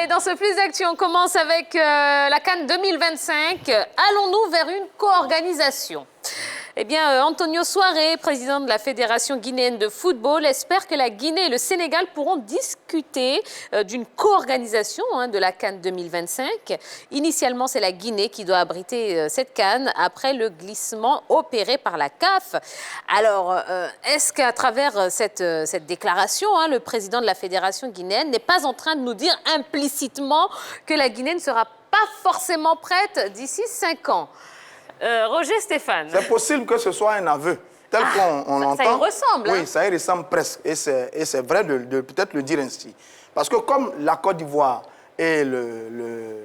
Allez, dans ce Plus d'actu, on commence avec la CAN 2025. Allons-nous vers une co-organisation? Eh bien, Antonio Soare, président de la Fédération guinéenne de football, espère que la Guinée et le Sénégal pourront discuter d'une co-organisation de la CAN 2025. Initialement, c'est la Guinée qui doit abriter cette CAN après le glissement opéré par la CAF. Alors, est-ce qu'à travers cette déclaration, le président de la Fédération guinéenne n'est pas en train de nous dire implicitement que la Guinée ne sera pas forcément prête d'ici 5 ans? Roger Stéphane. C'est possible que ce soit un aveu, tel qu'on l'entend. Ça y ressemble. Oui, ça y ressemble presque. Et c'est vrai de peut-être le dire ainsi. Parce que comme la Côte d'Ivoire et le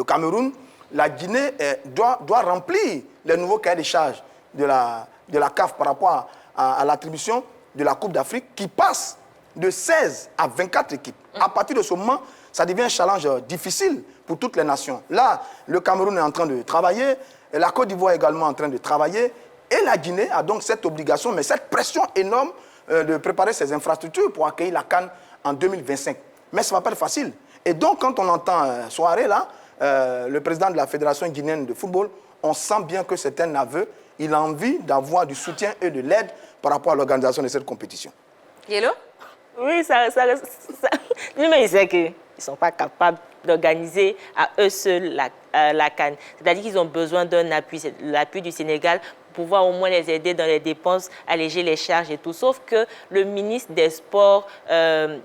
Cameroun, la Guinée doit remplir les nouveaux cahiers de charges de la CAF par rapport à l'attribution de la Coupe d'Afrique qui passe de 16 à 24 équipes. À partir de ce moment, ça devient un challenge difficile pour toutes les nations. Là, le Cameroun est en train de travailler, et la Côte d'Ivoire est également en train de travailler, et la Guinée a donc cette obligation, mais cette pression énorme de préparer ses infrastructures pour accueillir la CAN en 2025. Mais ça ne va pas être facile. Et donc, quand on entend Soare, là, le président de la Fédération guinéenne de football, on sent bien que c'est un aveu. Il a envie d'avoir du soutien et de l'aide par rapport à l'organisation de cette compétition. Yellow? Oui, lui-même, il sait qu'ils ne sont pas capables d'organiser à eux seuls la CAN. C'est-à-dire qu'ils ont besoin d'un appui, l'appui du Sénégal, pour pouvoir au moins les aider dans les dépenses, alléger les charges et tout. Sauf que le ministre des Sports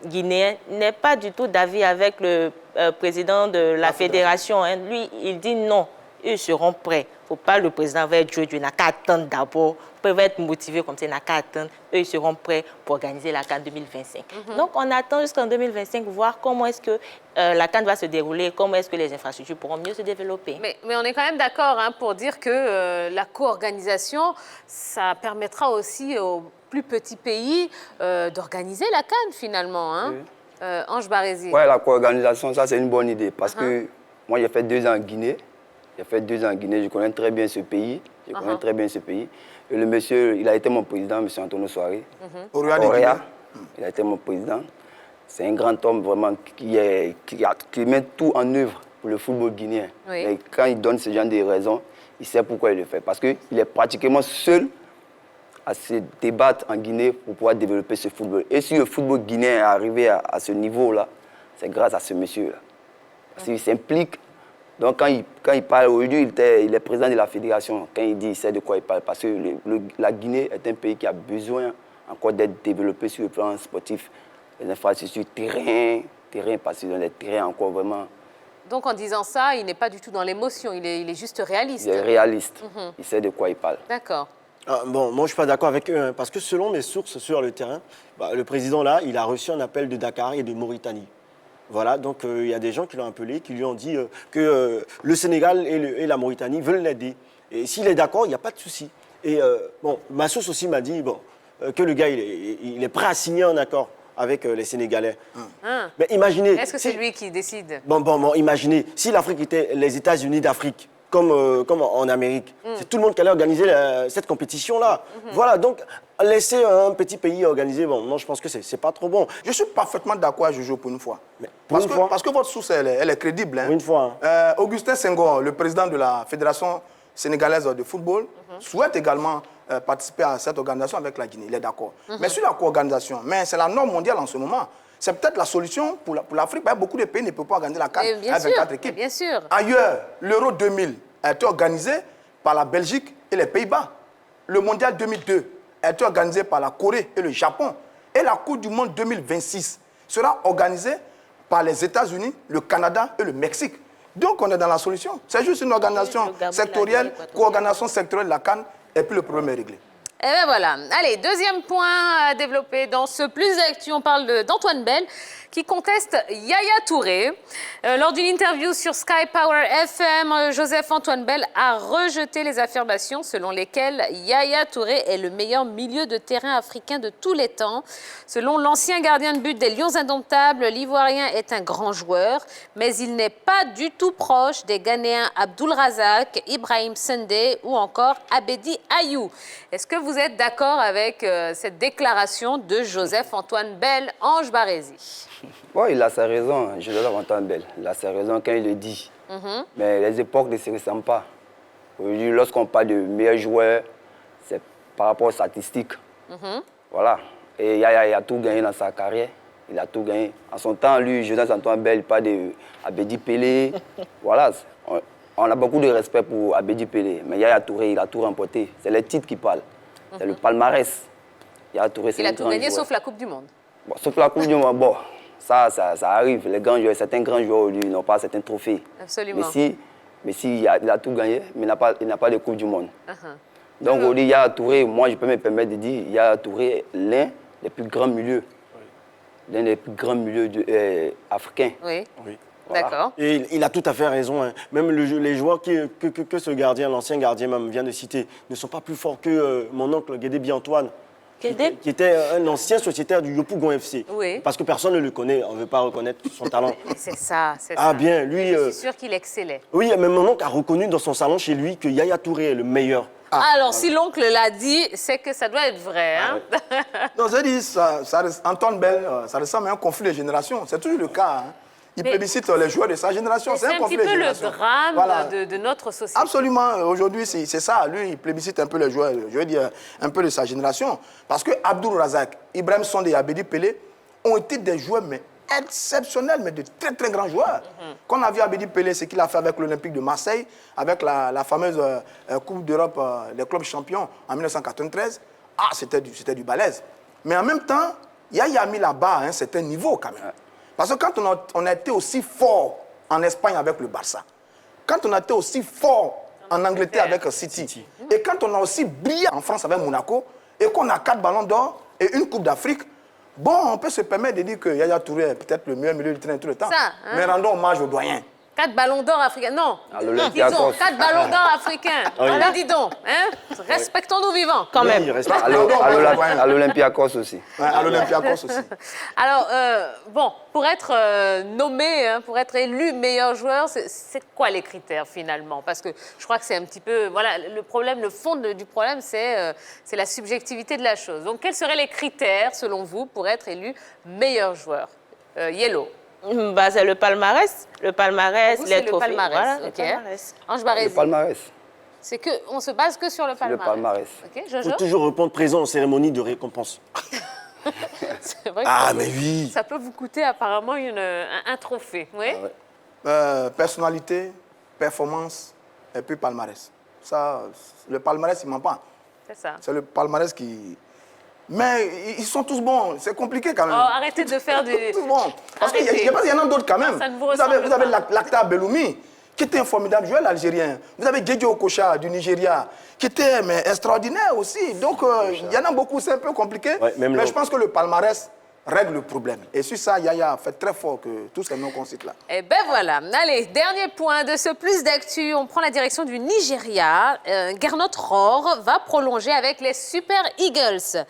guinéen n'est pas du tout d'avis avec le président de la fédération. Lui, il dit non, ils seront prêts. Il ne faut pas le président va être Dieu, il n'a qu'à attendre d'abord. Ils peuvent être motivés comme ça, il n'a qu'à attendre. Eux, ils seront prêts pour organiser la CAN 2025. Donc, on attend jusqu'en 2025 voir comment est-ce que la CAN va se dérouler, comment est-ce que les infrastructures pourront mieux se développer. Mais on est quand même d'accord pour dire que la co-organisation, ça permettra aussi aux plus petits pays d'organiser la CAN finalement. Oui. Ange Barézy. Oui, la co-organisation, ça c'est une bonne idée parce que moi j'ai fait 2 ans en Guinée. Je connais très bien ce pays. Et le monsieur, il a été mon président, M. Antonio Soare. Orea, il a été mon président. C'est un grand homme vraiment qui met tout en œuvre pour le football guinéen. Oui. Et quand il donne ce genre de raisons, il sait pourquoi il le fait. Parce qu'il est pratiquement seul à se débattre en Guinée pour pouvoir développer ce football. Et si le football guinéen est arrivé à ce niveau-là, c'est grâce à ce monsieur-là. Parce qu'il s'implique. Donc, quand il parle aujourd'hui, il est président de la fédération. Quand il dit, il sait de quoi il parle. Parce que la Guinée est un pays qui a besoin encore d'être développé sur le plan sportif. Les infrastructures, terrain, parce qu'ils ont des terrains encore vraiment... Donc, en disant ça, il n'est pas du tout dans l'émotion, il est juste réaliste. Il est réaliste. Il sait de quoi il parle. D'accord. Bon, moi, je ne suis pas d'accord avec eux, parce que selon mes sources sur le terrain, le président, là, il a reçu un appel de Dakar et de Mauritanie. Voilà, donc il y a des gens qui l'ont appelé, qui lui ont dit que le Sénégal et la Mauritanie veulent l'aider. Et s'il est d'accord, il n'y a pas de souci. Et ma source aussi m'a dit que le gars, il est prêt à signer un accord avec les Sénégalais. Mais imaginez... Est-ce que c'est lui qui décide? Bon, imaginez, si l'Afrique était les États-Unis d'Afrique, comme en Amérique, c'est tout le monde qui allait organiser cette compétition-là. Voilà, donc laisser un petit pays organiser, non, je pense que c'est pas trop bon. Je suis parfaitement d'accord avec Jojo pour une fois. Parce que votre source, elle est crédible. Pour une fois. Augustin Senghor, le président de la Fédération sénégalaise de football, souhaite également participer à cette organisation avec la Guinée. Il est d'accord. Mais sur la co-organisation, c'est la norme mondiale en ce moment. C'est peut-être la solution pour l'Afrique. Beaucoup de pays ne peuvent pas organiser la CAN avec 24 équipes. Bien sûr. Ailleurs, l'Euro 2000 a été organisé par la Belgique et les Pays-Bas. Le Mondial 2002 a été organisé par la Corée et le Japon. Et la Coupe du Monde 2026 sera organisée par les États-Unis, le Canada et le Mexique. Donc, on est dans la solution. C'est juste une organisation sectorielle, co-organisation sectorielle de la CAN, et puis le problème est réglé. Et bien voilà. Allez, deuxième point à développer dans ce Plus d'actu. On parle d'Antoine Bell qui conteste Yaya Touré. Lors d'une interview sur Sky Power FM, Joseph-Antoine Bell a rejeté les affirmations selon lesquelles Yaya Touré est le meilleur milieu de terrain africain de tous les temps. Selon l'ancien gardien de but des Lions Indomptables, l'Ivoirien est un grand joueur, mais il n'est pas du tout proche des Ghanéens Abdul Razak, Ibrahim Sendé ou encore Abedi Ayou. Est-ce que vous vous êtes d'accord avec cette déclaration de Joseph-Antoine Bell, Ange Barézy? Bon, il a sa raison, Joseph-Antoine Bell. Il a sa raison quand il le dit. Mais les époques ne se ressemblent pas. Aujourd'hui, lorsqu'on parle de meilleurs joueurs, c'est par rapport aux statistiques. Voilà. Et il a tout gagné dans sa carrière. Il a tout gagné. En son temps, lui, Joseph-Antoine Bell, il parle d'Abedi Pelé. Voilà. On a beaucoup de respect pour Abedi Pelé. Mais Yaya Touré, il a tout remporté. C'est les titres qui parlent. C'est le palmarès. Yaya Touré, c'est Il a tout gagné sauf la Coupe du Monde. Bon, sauf la Coupe du Monde, bon, ça arrive. Les grands joueurs, certains grands joueurs, lui, n'ont pas certains trophées. Absolument. Messi, il a tout gagné, mais il n'a pas de Coupe du Monde. Donc, aujourd'hui, Yaya Touré, moi, je peux me permettre de dire, Yaya Touré est l'un des plus grands milieux. L'un des plus grands milieux africains. Oui. Voilà. D'accord. Et il a tout à fait raison. Hein. Même les joueurs que ce gardien, l'ancien gardien même vient de citer, ne sont pas plus forts que mon oncle Guédé Antoine, qui était un ancien sociétaire du Yopougon FC. Oui. Parce que personne ne le connaît, on ne veut pas reconnaître son talent. C'est ça, c'est ça. Ah bien, lui... Je suis sûre qu'il excellait. Oui, mais mon oncle a reconnu dans son salon chez lui que Yaya Touré est le meilleur. Alors, si l'oncle l'a dit, c'est que ça doit être vrai. Hein? Non, je dis, Antoine Bell, ça ressemble à un conflit de génération. C'est toujours le cas. Hein. Il plébiscite les joueurs de sa génération. C'est un conflit petit de peu le génération. drame Voilà. de notre société. Absolument. Aujourd'hui, c'est ça. Lui, il plébiscite un peu les joueurs, je veux dire, un peu de sa génération. Parce que Abdoul Razak, Ibrahim Sondé et Abedi Pelé ont été des joueurs mais exceptionnels, mais de très, très grands joueurs. Quand on a vu Abedi Pelé, ce qu'il a fait avec l'Olympique de Marseille, avec la fameuse Coupe d'Europe des clubs champions en 1993, c'était du balèze. Mais en même temps, Yaya a mis là-bas à un certain niveau quand même. Parce que quand on a été aussi fort en Espagne avec le Barça, quand on a été aussi fort en Angleterre avec City, et quand on a aussi brillé en France avec Monaco, et qu'on a 4 ballons d'or et une Coupe d'Afrique, bon, on peut se permettre de dire que Yaya Touré est peut-être le meilleur milieu de terrain tout le temps. Ça, hein? Mais rendons hommage aux doyens. 4 ballons d'or africains. Non, disons 4 ballons d'or africains. Allez, dis donc. Hein? Respectons nos vivants. Quand même. Il respecte. À l'Olympiakos aussi. Ouais, à l'Olympiakos aussi. Alors, bon, pour être nommé, hein, pour être élu meilleur joueur, c'est quoi les critères finalement? Parce que je crois que c'est un petit peu... Voilà, le fond du problème, c'est la subjectivité de la chose. Donc, quels seraient les critères, selon vous, pour être élu meilleur joueur? Yellow. Bah, c'est le palmarès. Le palmarès, Vous, les c'est le trophées. palmarès. Voilà, Ok. le palmarès. Ange Le Barézy. palmarès. C'est que on se base que sur le palmarès. Le palmarès. Ok, Il Jojo. faut toujours répondre présent aux cérémonies de récompense. C'est vrai que Mais oui. ça peut vous coûter apparemment un trophée. Oui. Personnalité, performance et puis palmarès. Ça, le palmarès, il ne ment pas. C'est ça. C'est le palmarès qui... Mais ils sont tous bons. C'est compliqué quand même. Oh, arrêtez de faire des... Tous bons. Parce qu'il Arrêtez. y en a d'autres quand même. Ça ne vous Vous avez ressemble pas. Lakta Belloumi, qui était un formidable joueur, l'Algérien. Vous avez Djedje Okocha du Nigeria, qui était extraordinaire aussi. Donc, il y en a beaucoup, c'est un peu compliqué. Ouais, même mais je pense que le palmarès règle le problème. Et sur ça, Yaya fait très fort que tous ces non-concites-là. Eh ben voilà. Allez, dernier point de ce plus d'actu. On prend la direction du Nigeria. Gernot Rohr va prolonger avec les Super Eagles.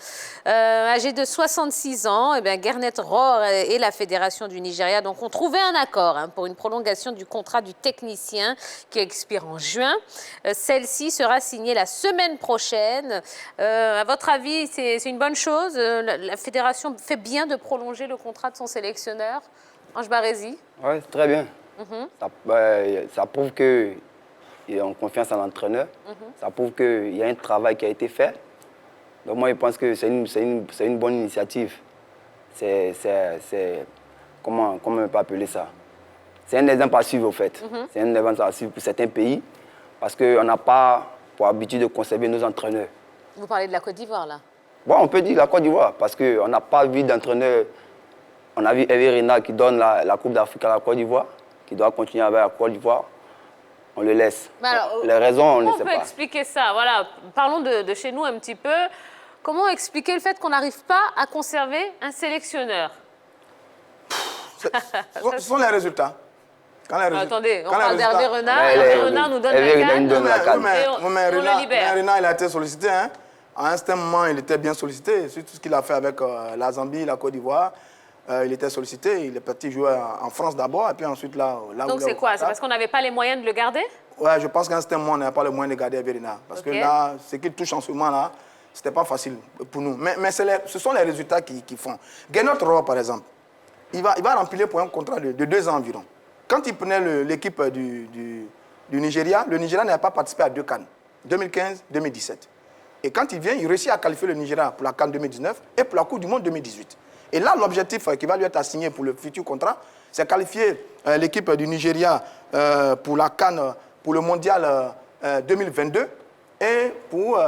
Âgé de 66 ans, eh bien, Gernot Rohr et la Fédération du Nigeria donc, ont trouvé un accord pour une prolongation du contrat du technicien qui expire en juin. Celle-ci sera signée la semaine prochaine. À votre avis, c'est une bonne chose? La Fédération fait bien de prolonger le contrat de son sélectionneur, Ange Barézy? Oui, très bien. Ça prouve qu'ils ont confiance en l'entraîneur. Ça prouve qu'il y a un travail qui a été fait. Donc moi, je pense que c'est une bonne initiative. Comment on peut appeler ça? C'est un exemple à suivre, au fait. C'est un exemple à suivre pour certains pays, parce qu'on n'a pas pour habitude de conserver nos entraîneurs. Vous parlez de la Côte d'Ivoire, là? Bon, on peut dire la Côte d'Ivoire, parce qu'on n'a pas vu d'entraîneur. On a vu Hervé Renard qui donne la Coupe d'Afrique à la Côte d'Ivoire, qui doit continuer avec la Côte d'Ivoire. On le laisse. Mais alors, les raisons, on ne comment sait on peut pas. expliquer ça? Voilà, parlons de chez nous un petit peu. Comment expliquer le fait qu'on n'arrive pas à conserver un sélectionneur? Ce sont les résultats. Attendez, on quand les parle d'Hervé résultats- Renard. Ouais, Hervé ouais, Renard nous donne Hervé la Renard nous donne la canne. canne. Mais on le Renard, libère. Renard, il a été sollicité. Hein. À un certain moment, il était bien sollicité. Sur tout ce qu'il a fait avec la Zambie, la Côte d'Ivoire, il était sollicité. Il est parti jouer en France d'abord, et puis ensuite là où Donc c'est quoi? C'est parce qu'on n'avait pas les moyens de le garder? Ouais, je pense qu'à un certain moment, on n'avait pas le moyen de garder Hervé Renard. Parce que Ok. là, ce qu'il touche en ce moment-là, ce n'était pas facile pour nous. Mais ce sont les résultats qui font. Gernot Rohr, par exemple, il va remplir pour un contrat de 2 ans environ. Quand il prenait l'équipe du Nigeria, le Nigeria n'avait pas participé à 2 CAN, 2015-2017. Et quand il vient, il réussit à qualifier le Nigeria pour la CAN 2019 et pour la Coupe du Monde 2018. Et là, l'objectif qui va lui être assigné pour le futur contrat, c'est qualifier l'équipe du Nigeria pour la CAN, pour le Mondial 2022 et pour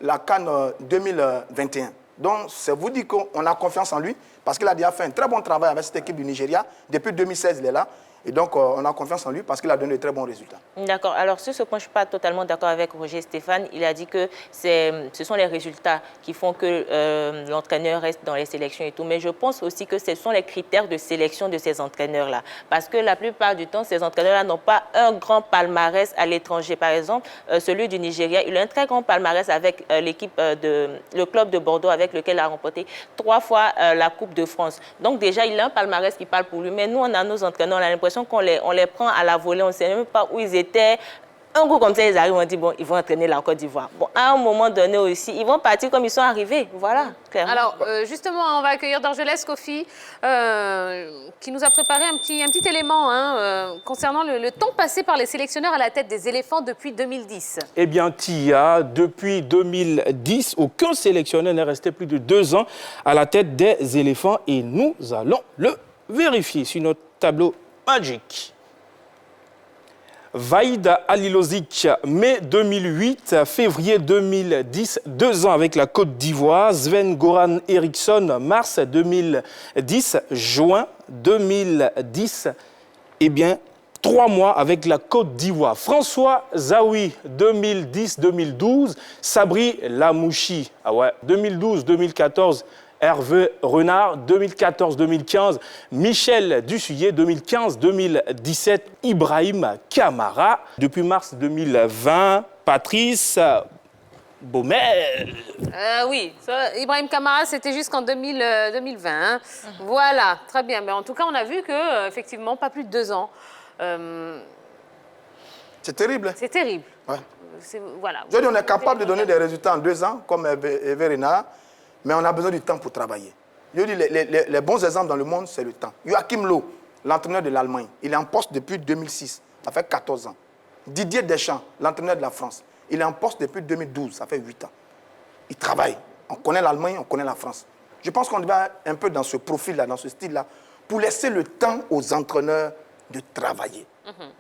la CAN 2021. Donc, c'est vous dire qu'on a confiance en lui parce qu'il a déjà fait un très bon travail avec cette équipe du Nigeria. Depuis 2016, il est là. Et donc, on a confiance en lui parce qu'il a donné de très bons résultats. D'accord. Alors, sur ce point, je ne suis pas totalement d'accord avec Roger Stéphane. Il a dit que ce sont les résultats qui font que l'entraîneur reste dans les sélections et tout. Mais je pense aussi que ce sont les critères de sélection de ces entraîneurs-là. Parce que la plupart du temps, ces entraîneurs-là n'ont pas un grand palmarès à l'étranger. Par exemple, celui du Nigeria, il a un très grand palmarès avec le club de Bordeaux avec lequel il a remporté 3 fois la Coupe de France. Donc déjà, il a un palmarès qui parle pour lui. Mais nous, on a nos entraîneurs, on a l'impression qu'on les prend à la volée, on ne sait même pas où ils étaient. Un coup comme ça, ils arrivent, on dit, bon, ils vont entraîner la Côte d'Ivoire. Bon, à un moment donné aussi, ils vont partir comme ils sont arrivés. Voilà, clairement. Alors, justement, on va accueillir Dorgelès Kofi, qui nous a préparé un petit élément concernant le temps passé par les sélectionneurs à la tête des éléphants depuis 2010. Eh bien, Tia, depuis 2010, aucun sélectionneur n'est resté plus de 2 ans à la tête des éléphants et nous allons le vérifier sur notre tableau magique. Vaïda Alilozic, mai 2008, février 2010, 2 ans avec la Côte d'Ivoire. Sven-Goran Eriksson, mars 2010, juin 2010. Eh bien, 3 mois avec la Côte d'Ivoire. François Zawi, 2010-2012. Sabri Lamouchi, 2012-2014. Hervé Renard, 2014-2015, Michel Dussuyer, 2015-2017, Ibrahim Kamara, depuis mars 2020, Patrice Baumel. Oui, Ibrahim Kamara, c'était jusqu'en 2020. Hein. Voilà, très bien. Mais en tout cas, on a vu que effectivement, pas plus de 2 ans. C'est terrible. C'est terrible. Ouais. Voilà. Je dis, on est capable de donner des résultats en 2 ans, comme Hervé Renard. Mais on a besoin du temps pour travailler. Je dis, les bons exemples dans le monde, c'est le temps. Joachim Löw, l'entraîneur de l'Allemagne, il est en poste depuis 2006, ça fait 14 ans. Didier Deschamps, l'entraîneur de la France, il est en poste depuis 2012, ça fait 8 ans. Il travaille. On connaît l'Allemagne, on connaît la France. Je pense qu'on va un peu dans ce profil-là, dans ce style-là, pour laisser le temps aux entraîneurs de travailler.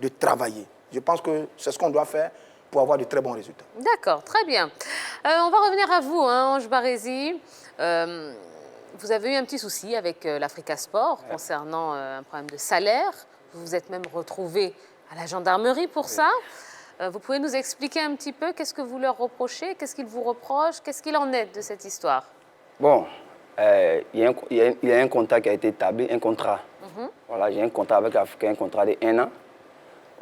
De travailler. Je pense que c'est ce qu'on doit faire pour avoir de très bons résultats. D'accord, très bien. On va revenir à vous, Ange Barézy. Vous avez eu un petit souci avec l'Africa Sport concernant un problème de salaire. Vous vous êtes même retrouvé à la gendarmerie pour ça. Vous pouvez nous expliquer un petit peu qu'est-ce que vous leur reprochez, qu'est-ce qu'ils vous reprochent, qu'est-ce qu'il en est de cette histoire? Bon, il y a un contrat qui a été établi, un contrat. Voilà, j'ai un contrat avec l'Africain, un contrat de 1 an.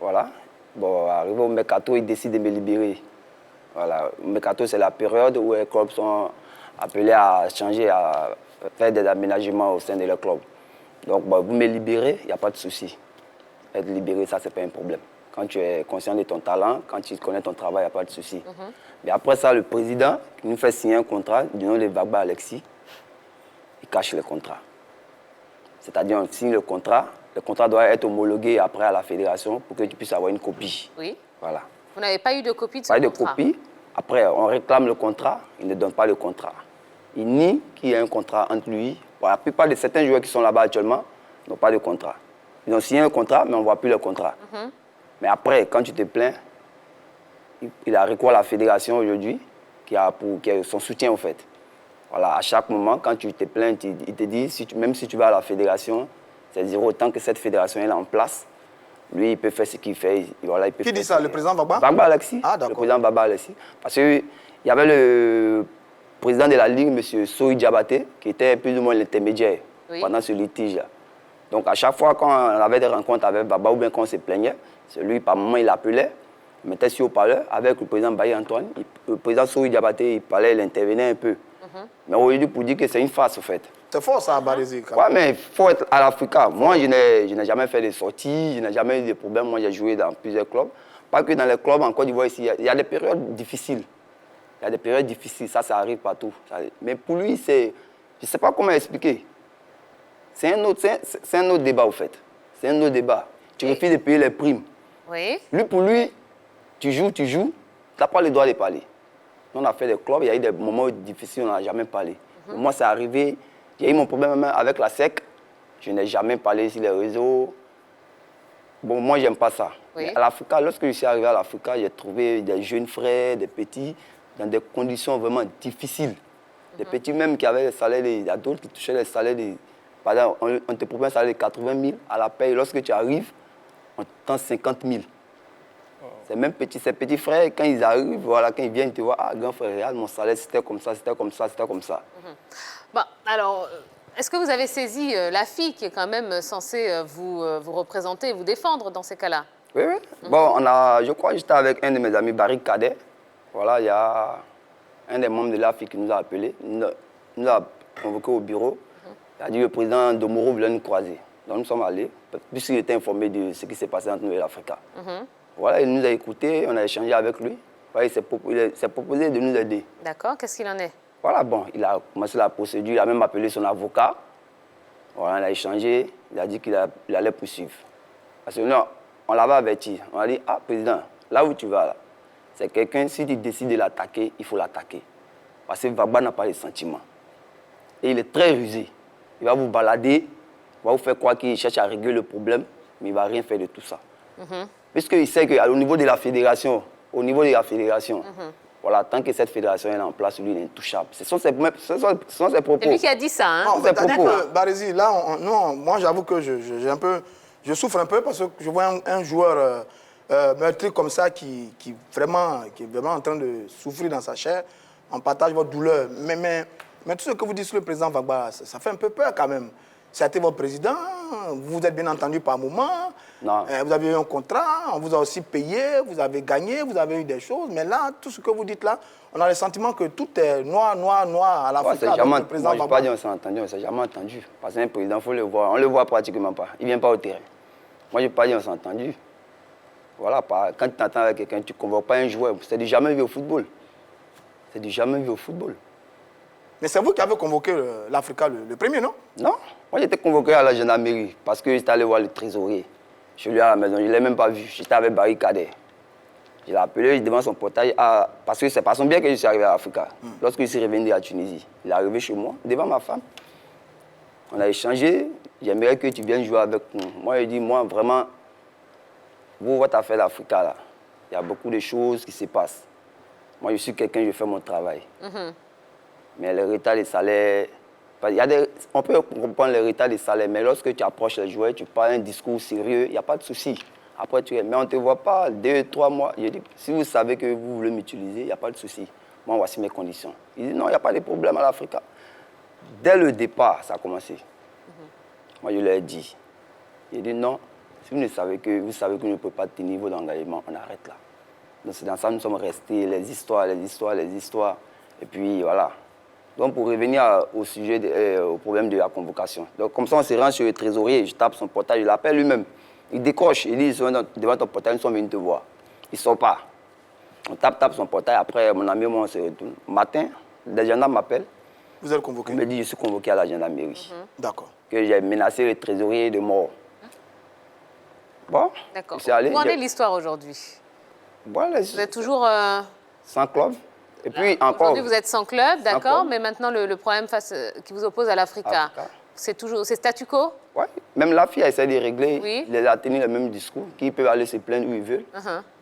Voilà. Bon, arrivé au mercato, ils décident de me libérer. Voilà. Le mercato, c'est la période où les clubs sont appelés à changer, à faire des aménagements au sein de leur club. Donc, bon, vous me libérez, il n'y a pas de souci. Être libéré, ça, ce n'est pas un problème. Quand tu es conscient de ton talent, quand tu connais ton travail, il n'y a pas de souci. Mais après ça, le président qui nous fait signer un contrat, du nom de Bagba Alexis, il cache le contrat. C'est-à-dire, on signe le contrat doit être homologué après à la fédération pour que tu puisses avoir une copie. Oui. Voilà. Vous n'avez pas eu de copie de ce contrat? Pas de copie. Après, on réclame le contrat, il ne donne pas le contrat. Il nie qu'il y a un contrat entre lui. Bon, la plupart de certains joueurs qui sont là-bas actuellement n'ont pas de contrat. Ils ont signé un contrat, mais on ne voit plus le contrat. Mais après, quand tu te plains, il a recours à la fédération aujourd'hui, qui a son soutien au fait. Voilà, à chaque moment, quand tu te plains, il te dit, même si tu vas à la fédération, c'est-à-dire autant que cette fédération est en place, lui, il peut faire ce qu'il fait. Voilà, il peut Qui dit ça, le président Bagba? Bagba Alexis. Ah, d'accord. Le président Bagba Alexis. Parce qu'il y avait le président de la Ligue, M. Sohi Diabaté, qui était plus ou moins l'intermédiaire pendant ce litige-là. Donc, à chaque fois qu'on avait des rencontres avec Bagba ou bien qu'on se plaignait, c'est lui, par moment, il appelait, il mettait sur haut-parleur avec le président Baye Antoine. Le président Sohi Diabaté, il parlait, il intervenait un peu. Mais aujourd'hui, pour dire que c'est une farce, en fait. C'est fort, ça, à Barézy. Oui, mais il faut être à l'Africa. Moi, je n'ai jamais fait de sorties, je n'ai jamais eu de problèmes. Moi, j'ai joué dans plusieurs clubs. Pas que dans les clubs en Côte d'Ivoire, ici, il y a des périodes difficiles. Il y a des périodes difficiles, ça arrive partout. Mais pour lui, c'est... Je ne sais pas comment expliquer. C'est un autre débat, au fait. C'est un autre débat. Tu refuses de payer les primes. Oui. Lui, pour lui, tu joues, tu n'as pas le droit de parler. On a fait des clubs, il y a eu des moments difficiles, on n'a jamais parlé. Moi, c'est arrivé, j'ai eu mon problème même avec la SEC. Je n'ai jamais parlé sur les réseaux. Bon, moi, j'aime pas ça. Oui. À l'Africa, lorsque je suis arrivé à l'Africa, j'ai trouvé des jeunes frères, des petits, dans des conditions vraiment difficiles. Des petits même qui avaient les salaires, il y a d'autres qui touchaient les salaires. Par exemple, on te propose un salaire de 80 000 à la paye. Lorsque tu arrives, on te tend 50 000. Ces petits frères, quand ils arrivent, voilà, quand ils viennent te voir, ah, grand frère, regarde, mon salaire, c'était comme ça, c'était comme ça, c'était comme ça. Bon, alors, est-ce que vous avez saisi la fille qui est quand même censée vous représenter et vous défendre dans ces cas-là? Oui, oui. Bon, je crois que j'étais avec un de mes amis, Barry Cadet. Voilà, il y a un des membres de la fille qui nous a appelés, nous a convoqués au bureau. Il a dit que le président Domoro voulait nous croiser. Donc nous sommes allés, puisqu'il était informé de ce qui s'est passé entre nous et l'Africa. Voilà, il nous a écoutés, on a échangé avec lui. Voilà, il s'est proposé de nous aider. D'accord, qu'est-ce qu'il en est? Voilà, bon, il a commencé la procédure, il a même appelé son avocat. Voilà, on a échangé, il a dit qu'il allait poursuivre. Parce que nous, on l'avait averti. On a dit, ah, président, là où tu vas, là, c'est quelqu'un, si tu décides de l'attaquer, il faut l'attaquer. Parce que Vagba n'a pas de sentiments. Et il est très rusé. Il va vous balader, il va vous faire croire qu'il cherche à régler le problème, mais il ne va rien faire de tout ça. Puisqu'il sait qu'au niveau de la fédération, voilà, tant que cette fédération est en place, lui, il est intouchable. Ce sont ses propos. C'est lui qui a dit ça, hein? Non, c'est-à-dire que, Barézy, là, moi, j'avoue que je souffre un peu parce que je vois un joueur meurtri comme ça qui est vraiment en train de souffrir dans sa chair. On partage votre douleur. Mais tout ce que vous dites sur le président Vagba, ça fait un peu peur quand même. C'était votre président, vous êtes bien entendu par moment, vous avez eu un contrat, on vous a aussi payé, vous avez gagné, vous avez eu des choses. Mais là, tout ce que vous dites là, on a le sentiment que tout est noir, noir, noir à l'Afrique. Ouais, moi, je ne vais pas dire qu'on s'est entendu, on ne s'est jamais entendu. Parce qu'un président, il faut le voir. On ne le voit pratiquement pas. Il ne vient pas au terrain. Moi, je ne vais pas dire qu'on s'est entendu. Voilà, quand tu t'entends avec quelqu'un, tu ne convoques pas un joueur. C'est du jamais vu au football. C'est du jamais vu au football. Mais c'est vous qui avez convoqué l'Africa le premier, non? Non, moi j'étais convoqué à la gendarmerie parce que j'étais allé voir le trésorier. Je suis allé à la maison, je ne l'ai même pas vu. J'étais avec Barry Cadet. Je l'ai appelé devant son portail parce que c'est par son bien que je suis arrivé à l'Africa. Lorsque je suis revenu de la Tunisie, il est arrivé chez moi, devant ma femme. On a échangé, j'aimerais que tu viennes jouer avec nous. Moi, il dit, moi vraiment, votre affaire d'Africa là, il y a beaucoup de choses qui se passent. Moi, je suis quelqu'un, je fais mon travail. Mais le retard des salaires, on peut comprendre le retard des salaires, mais lorsque tu approches les joueurs, tu parles un discours sérieux, il n'y a pas de souci. Après, mais on ne te voit pas 2, 3 mois. Je dis, si vous savez que vous voulez m'utiliser, il n'y a pas de souci. Moi, voici mes conditions. Il dit, non, il n'y a pas de problème à l'Africa. Dès le départ, ça a commencé. Moi, je leur ai dit. Il dit, non, si vous savez que vous ne pouvez pas tenir vos engagements, on arrête là. Donc, c'est dans ça que nous sommes restés, les histoires. Et puis, voilà. Donc, pour revenir au sujet, au problème de la convocation. Donc, comme ça, on se rend sur le trésorier, je tape son portail, je l'appelle lui-même. Il décroche, il dit, devant ton portail, nous sommes venus te voir. Il ne sort pas. On tape son portail, après, mon ami, moi, on se retourne. Matin, les gendarmes m'appellent. Vous êtes convoqué? Il me dit, je suis convoqué à la gendarmerie. D'accord. Que j'ai menacé le trésorier de mort. Bon, d'accord. Où en est l'histoire aujourd'hui? Voilà, vous êtes toujours... sans club. Et puis encore... Aujourd'hui, vous êtes sans club, d'accord, mais maintenant, le problème qui vous oppose à l'Africa, c'est statu quo? Oui, même la fille a essayé de régler, oui. Il a tenu le même discours, qu'ils peuvent aller se plaindre où ils veulent.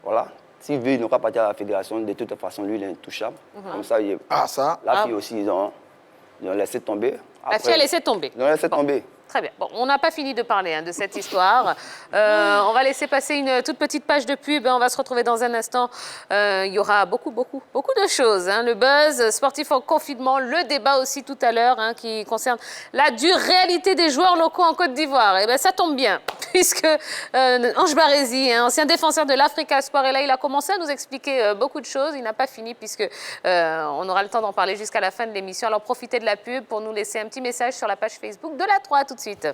Voilà. S'il veut, il n'aura pas partir à la fédération, de toute façon, lui, il est intouchable. Comme ça, la fille aussi, ils ont laissé tomber. Après, la fille a laissé tomber? Ils ont laissé tomber. Très bien. Bon, on n'a pas fini de parler de cette histoire. On va laisser passer une toute petite page de pub. On va se retrouver dans un instant. Il y aura beaucoup de choses. Le buzz sportif en confinement, le débat aussi tout à l'heure qui concerne la dure réalité des joueurs locaux en Côte d'Ivoire. Et bien, ça tombe bien, puisque Ange Barézy, ancien défenseur de l'Africa Sport, est là. Il a commencé à nous expliquer beaucoup de choses. Il n'a pas fini, puisque on aura le temps d'en parler jusqu'à la fin de l'émission. Alors, profitez de la pub pour nous laisser un petit message sur la page Facebook de La 3. Tout de suite.